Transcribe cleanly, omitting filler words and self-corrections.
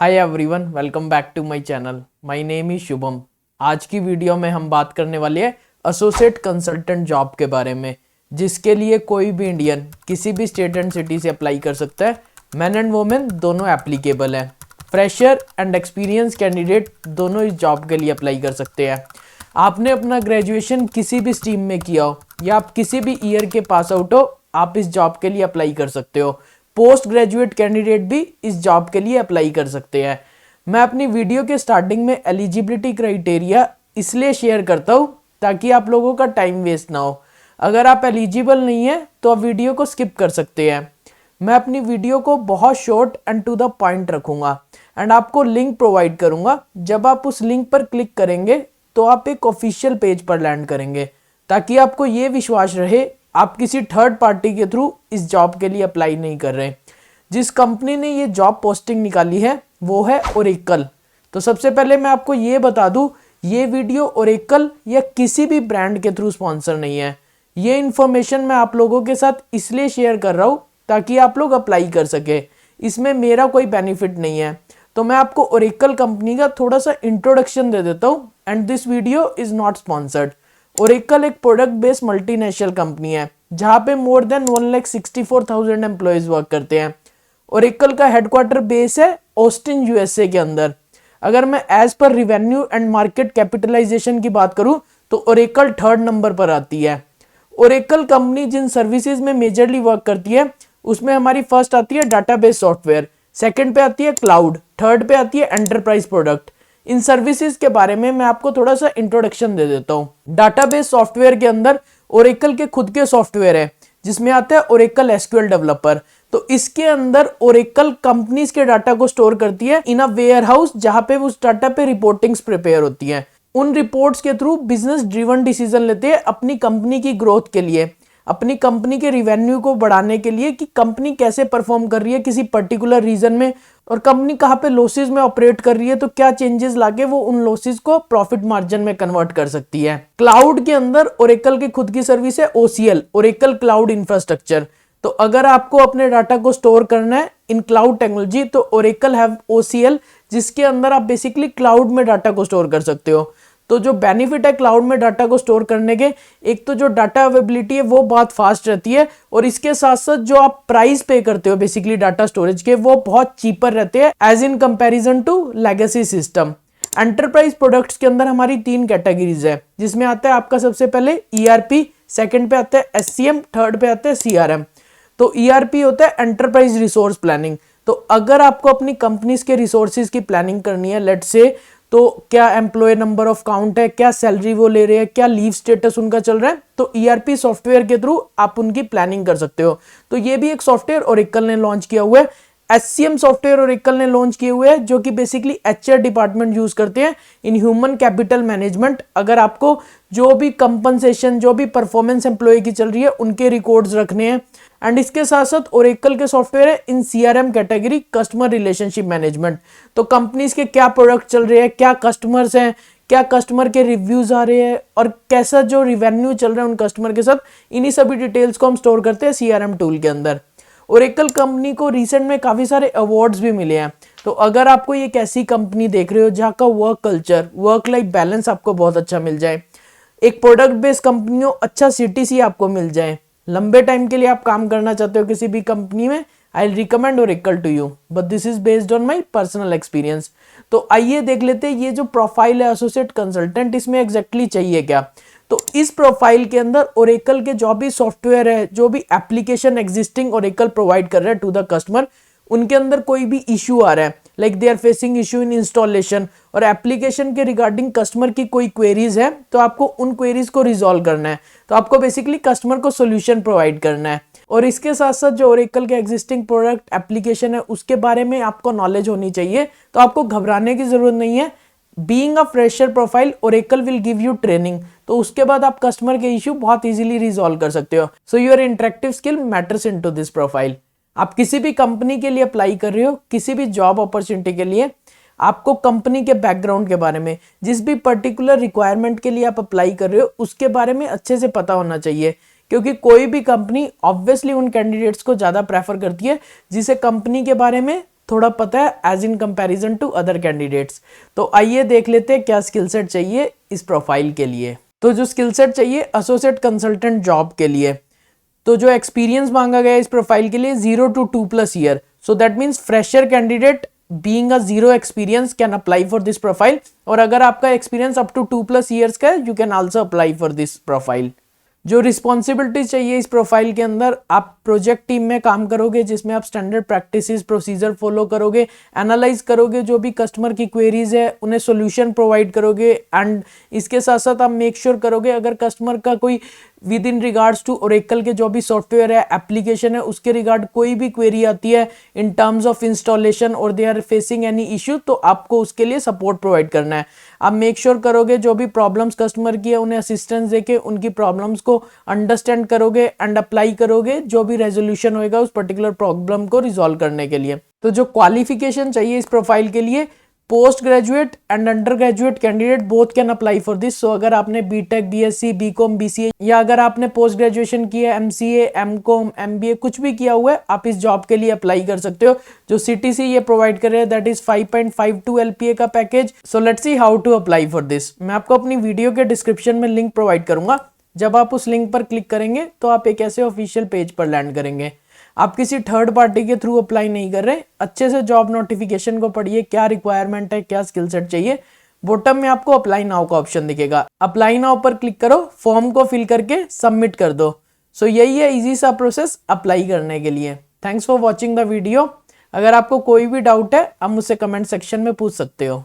Hi everyone, welcome back to my channel. My name is Shubham. आज की video में हम बात करने वाले हैं एसोसिएट कंसल्टेंट जॉब के बारे में, जिसके लिए कोई भी इंडियन किसी भी स्टेट एंड सिटी से अप्लाई कर सकता है। मैन एंड वुमेन दोनों एप्लीकेबल हैं। फ्रेशर एंड एक्सपीरियंस कैंडिडेट दोनों इस जॉब के लिए अप्लाई कर सकते हैं। आपने अपना ग्रेजुएशन किसी भी स्ट्रीम में किया हो या आप किसी भी ईयर के पास आउट हो, आप इस जॉब के लिए अप्लाई कर सकते हो। पोस्ट ग्रेजुएट कैंडिडेट भी इस जॉब के लिए अप्लाई कर सकते हैं। मैं अपनी वीडियो के स्टार्टिंग में एलिजिबिलिटी क्राइटेरिया इसलिए शेयर करता हूँ ताकि आप लोगों का टाइम वेस्ट ना हो। अगर आप एलिजिबल नहीं है तो आप वीडियो को स्किप कर सकते हैं। मैं अपनी वीडियो को बहुत short and to the point रखूँगा एंड आपको लिंक प्रोवाइड करूँगा। जब आप उस लिंक पर क्लिक करेंगे तो आप एक ऑफिशियल पेज पर लैंड करेंगे, ताकि आपको ये विश्वास रहे आप किसी थर्ड पार्टी के थ्रू इस जॉब के लिए अप्लाई नहीं कर रहे। जिस कंपनी ने ये जॉब पोस्टिंग निकाली है वो है ओरेकल। तो सबसे पहले मैं आपको ये बता दूं, ये वीडियो ओरेकल या किसी भी ब्रांड के थ्रू स्पॉन्सर नहीं है। ये इन्फॉर्मेशन मैं आप लोगों के साथ इसलिए शेयर कर रहा हूँ ताकि आप लोग अप्लाई कर सके। इसमें मेरा कोई बेनिफिट नहीं है। तो मैं आपको ओरेकल कंपनी का थोड़ा सा इंट्रोडक्शन दे देता हूँ and this video is not sponsored. Oracle एक प्रोडक्ट बेस्ड मल्टीनेशनल कंपनी है जहां पे मोर देन 1,64,000 एम्प्लॉयज वर्क करते हैं। ओरेकल का हेडक्वार्टर बेस है ऑस्टिन यूएसए के अंदर। अगर मैं as per revenue and market capitalisation की बात करूं तो ओरेकल थर्ड नंबर पर आती है। ओरेकल कंपनी जिन सर्विसेज में मेजरली वर्क करती है उसमें हमारी फर्स्ट आती है डाटाबेस सॉफ्टवेयर, सेकंड पे आती है क्लाउड, थर्ड पे आती है एंटरप्राइज प्रोडक्ट। इन सर्विसेज के बारे में मैं आपको थोड़ा सा इंट्रोडक्शन दे देता हूँ। डाटाबेस सॉफ्टवेयर के अंदर ओरेकल के खुद के सॉफ्टवेयर है जिसमें आता है ओरेकल एसक्यूएल डेवलपर। तो इसके अंदर ओरेकल कंपनीज के डाटा को स्टोर करती है इन अ वेयर हाउस, जहां पे उस डाटा पे रिपोर्टिंग्स प्रिपेयर होती है। उन रिपोर्ट्स के थ्रू बिजनेस ड्रिवन डिसीजन लेते हैं अपनी कंपनी की ग्रोथ के लिए, अपनी कंपनी के रिवेन्यू को बढ़ाने के लिए कि कंपनी कैसे परफॉर्म कर रही है किसी पर्टिकुलर रीजन में, और कंपनी कहाँ पे लॉसेज में ऑपरेट कर रही है तो क्या चेंजेस लाके वो उन लॉसेज को प्रॉफिट मार्जिन में कन्वर्ट कर सकती है। क्लाउड के अंदर ओरेकल की खुद की सर्विस है ओसीएल, ओरेकल क्लाउड इंफ्रास्ट्रक्चर। तो अगर आपको अपने डाटा को स्टोर करना है इन क्लाउड टेक्नोलॉजी तो ओरेकल हैव ओसीएल, जिसके अंदर आप बेसिकली क्लाउड में डाटा को स्टोर कर सकते हो। तो जो बेनिफिट है क्लाउड में डाटा को स्टोर करने के, एक तो जो डाटा अवेलेबिलिटी है वो बहुत फास्ट रहती है, और इसके साथ साथ जो आप प्राइस पे करते हो बेसिकली डाटा स्टोरेज के, वो बहुत चीपर रहते हैं as in comparison to legacy system. Enterprise products के अंदर हमारी 3 कैटेगरीज है, जिसमें आता है आपका सबसे पहले ईआरपी, सेकंड पे आता है एससीएम, थर्ड पे आता है सीआरएम। तो ईआरपी होता है एंटरप्राइज रिसोर्स प्लानिंग। तो अगर आपको अपनी कंपनीज के रिसोर्सेज की प्लानिंग करनी है, लेट्स से तो क्या एम्प्लॉय नंबर ऑफ काउंट है, क्या सैलरी वो ले रहे हैं, क्या लीव स्टेटस उनका चल रहा है, तो ईआरपी सॉफ्टवेयर के थ्रू आप उनकी प्लानिंग कर सकते हो। तो ये भी एक सॉफ्टवेयर ओरेकल ने लॉन्च किया हुआ है। एचसीएम सॉफ्टवेयर ओरेकल ने लॉन्च किए हुए हैं जो कि बेसिकली एचआर डिपार्टमेंट यूज करते हैं इन ह्यूमन कैपिटल मैनेजमेंट। अगर आपको जो भी कंपनसेशन, जो भी परफॉर्मेंस एम्प्लॉय की चल रही है उनके रिकॉर्ड्स रखने हैं। एंड इसके साथ साथ ओरेकल के सॉफ्टवेयर है in CRM category, customer relationship management. तो कंपनीज के क्या प्रोडक्ट चल रहे हैं, क्या कस्टमर्स हैं, क्या कस्टमर के रिव्यूज आ रहे हैं, और कैसा जो रिवेन्यू चल रहा है उन कस्टमर के साथ, इन्हीं सभी डिटेल्स को हम स्टोर करते हैं सीआरएम टूल के अंदर। ओरेकल कंपनी को रिसेंट में काफी सारे अवार्ड्स भी मिले हैं। तो अगर आपको ये कैसी कंपनी देख रहे हो जहाँ का work culture, work life balance आपको बहुत अच्छा मिल जाए, एक प्रोडक्ट बेस्ड कंपनी हो, अच्छा सीटीसी आपको मिल जाए, लंबे टाइम के लिए आप काम करना चाहते हो किसी भी कंपनी में, I will recommend Oracle to you, but this is based on my personal experience. तो आइए देख लेते हैं ये जो प्रोफाइल है एसोसिएट कंसल्टेंट, इसमें एग्जैक्टली चाहिए क्या। तो इस प्रोफाइल के अंदर ओरेकल के जो भी सॉफ्टवेयर है, जो भी एप्लीकेशन एग्जिस्टिंग ओरेकल प्रोवाइड कर रहा है टू द कस्टमर, उनके अंदर कोई भी इश्यू आ रहा है, like they are facing issue in installation, और एप्लीकेशन के रिगार्डिंग कस्टमर की कोई क्वेरीज है तो आपको उन क्वेरीज को रिजॉल्व करना है। तो आपको बेसिकली कस्टमर को सोल्यूशन प्रोवाइड करना है। और इसके साथ साथ जो ओरेकल के एग्जिस्टिंग प्रोडक्ट एप्लीकेशन है उसके बारे में आपको नॉलेज होनी चाहिए। तो आपको घबराने की जरूरत नहीं है। Being a fresher profile, Oracle will give you training, तो उसके बाद आप कस्टमर के इश्यू बहुत इजीली रिजॉल्व कर सकते हो। So your interactive skill matters into this profile. आप किसी भी कंपनी के लिए अप्लाई कर रहे हो, किसी भी जॉब अपॉर्चुनिटी के लिए, आपको कंपनी के बैकग्राउंड के बारे में, जिस भी पर्टिकुलर रिक्वायरमेंट के लिए आप अप्लाई कर रहे हो उसके बारे में अच्छे से पता होना चाहिए, क्योंकि कोई भी कंपनी ऑब्वियसली उन कैंडिडेट्स को ज्यादा प्रेफर करती है जिसे कंपनी के बारे में थोड़ा पता है as in comparison to other candidates. तो आइए देख लेते हैं क्या स्किल सेट चाहिए इस प्रोफाइल के लिए। तो जो स्किल सेट चाहिए एसोसिएट कंसल्टेंट जॉब के लिए, तो जो एक्सपीरियंस मांगा गया है इस प्रोफाइल के लिए 0 to 2+ year. So that means fresher candidate being a 0 experience can apply for this profile, और अगर आपका एक्सपीरियंस अप टू 2+ ईयर्स का है you can also apply for this profile. जो रिस्पॉन्सिबिलिटी चाहिए इस प्रोफाइल के अंदर, आप प्रोजेक्ट टीम में काम करोगे जिसमें आप स्टैंडर्ड प्रैक्टिसेस प्रोसीजर फॉलो करोगे, एनालाइज करोगे जो भी कस्टमर की क्वेरीज है उन्हें सॉल्यूशन प्रोवाइड करोगे, एंड इसके साथ साथ आप मेक श्योर करोगे अगर कस्टमर का कोई with in regards to Oracle के जो भी सॉफ्टवेयर है एप्लीकेशन है उसके रिगार्ड कोई भी क्वेरी आती है इन टर्म्स ऑफ इंस्टॉलेशन और they are facing any issue, तो आपको उसके लिए सपोर्ट प्रोवाइड करना है। आप मेक श्योर करोगे जो भी प्रॉब्लम्स कस्टमर की है उन्हें असिस्टेंस देके उनकी प्रॉब्लम्स को अंडरस्टैंड करोगे एंड अप्लाई करोगे, जो भी रेजोल्यूशन होएगा उस पर्टिकुलर प्रॉब्लम को रिजॉल्व करने के लिए। तो जो क्वालिफिकेशन चाहिए इस प्रोफाइल के लिए, post graduate and under graduate candidate both can apply for this. So अगर आपने बीटेक, बीएससी, बीकॉम, बीसीए या अगर आपने पोस्ट ग्रेजुएशन किया है एमसीए, एमकॉम, एमबीए कुछ भी किया हुआ है आप इस जॉब के लिए अप्लाई कर सकते हो। जो सीटीसी ये प्रोवाइड कर रहे हैं दैट इज 5.52 LPA का package. So let's see how to apply for this. मैं आपको अपनी वीडियो के डिस्क्रिप्शन में लिंक प्रोवाइड करूंगा, जब आप उस लिंक पर क्लिक करेंगे तो आप एक ऐसे ऑफिशियल पेज पर लैंड करेंगे। आप किसी थर्ड पार्टी के थ्रू अप्लाई नहीं कर रहे, अच्छे से जॉब नोटिफिकेशन को पढ़िए, क्या रिक्वायरमेंट है, क्या स्किल सेट चाहिए। बॉटम में आपको अप्लाई नाउ का ऑप्शन दिखेगा, अप्लाई नाउ पर क्लिक करो, फॉर्म को फिल करके सबमिट कर दो। सो यही है इजी सा प्रोसेस अप्लाई करने के लिए। Thanks for watching the video. अगर आपको कोई भी डाउट है आप मुझसे कमेंट सेक्शन में पूछ सकते हो।